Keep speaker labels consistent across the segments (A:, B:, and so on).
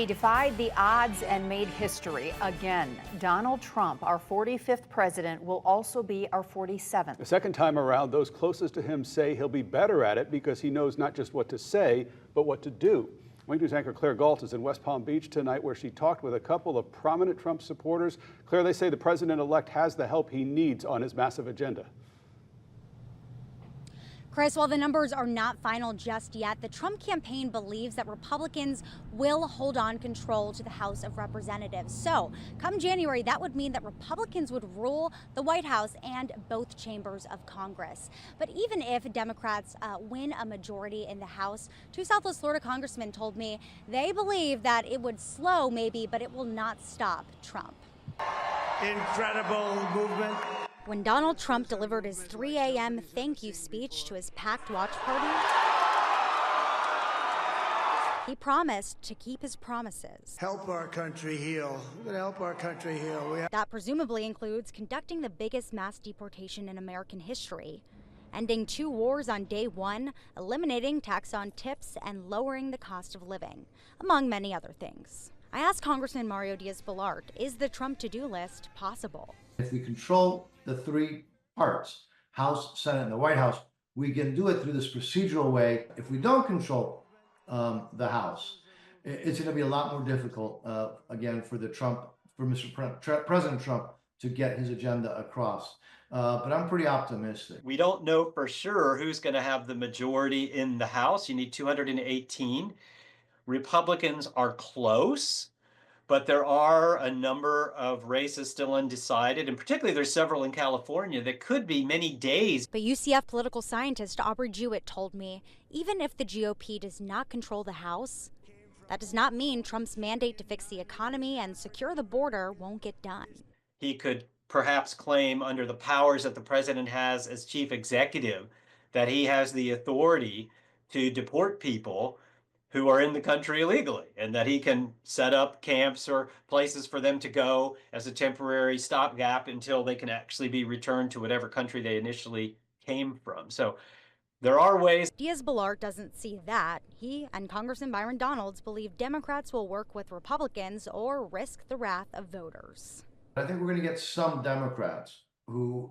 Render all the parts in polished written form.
A: He defied the odds and made history again. Donald Trump, our 45th president, will also be our 47th.
B: The second time around, those closest to him say he'll be better at it because he knows not just what to say, but what to do. Wink News anchor Claire Galt is in West Palm Beach tonight, where she talked with a couple of prominent Trump supporters. Claire, they say the president-elect has the help he needs on his massive agenda.
C: Chris, while the numbers are not final just yet, the Trump campaign believes that Republicans will hold on control to the House of Representatives. So come January, that would mean that Republicans would rule the White House and both chambers of Congress. But even if Democrats win a majority in the House, two Southwest Florida congressmen told me they believe that it would slow maybe, but it will not stop Trump.
D: Incredible movement.
C: When Donald Trump delivered his 3 a.m. thank you speech to his packed watch party, he promised to keep his promises.
D: Help our country heal. We're going to help our country heal.
C: That presumably includes conducting the biggest mass deportation in American history, ending 2 wars on day 1, eliminating tax on tips, and lowering the cost of living, among many other things. I asked Congressman Mario Diaz-Balart, is the Trump to-do list possible?
E: If we control the 3 parts, House, Senate, and the White House, we can do it through this procedural way. If we don't control the House, it's going to be a lot more difficult, again, for President Trump to get his agenda across. But I'm pretty optimistic.
F: We don't know for sure who's going to have the majority in the House. You need 218. Republicans are close, but there are a number of races still undecided, and particularly there's several in California that could be many days.
C: But UCF political scientist Aubrey Jewett told me, even if the GOP does not control the House, that does not mean Trump's mandate to fix the economy and secure the border won't get done.
F: He could perhaps claim, under the powers that the president has as chief executive, that he has the authority to deport people who are in the country illegally, and that he can set up camps or places for them to go as a temporary stopgap until they can actually be returned to whatever country they initially came from. So there are ways.
C: Diaz-Balart doesn't see that. He and Congressman Byron Donalds believe Democrats will work with Republicans or risk the wrath of voters.
E: I think we're going to get some Democrats who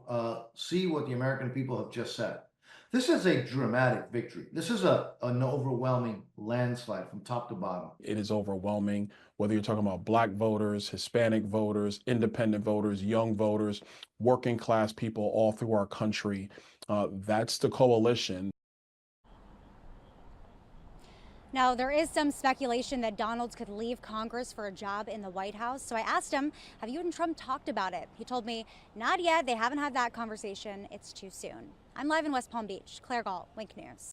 E: see what the American people have just said. This is a dramatic victory. This is an overwhelming landslide from top to bottom.
G: It is overwhelming, whether you're talking about Black voters, Hispanic voters, independent voters, young voters, working class people all through our country. That's the coalition.
C: Now, there is some speculation that Donalds could leave Congress for a job in the White House. So I asked him, have you and Trump talked about it? He told me, not yet. They haven't had that conversation. It's too soon. I'm live in West Palm Beach. Claire Galt, Wink News.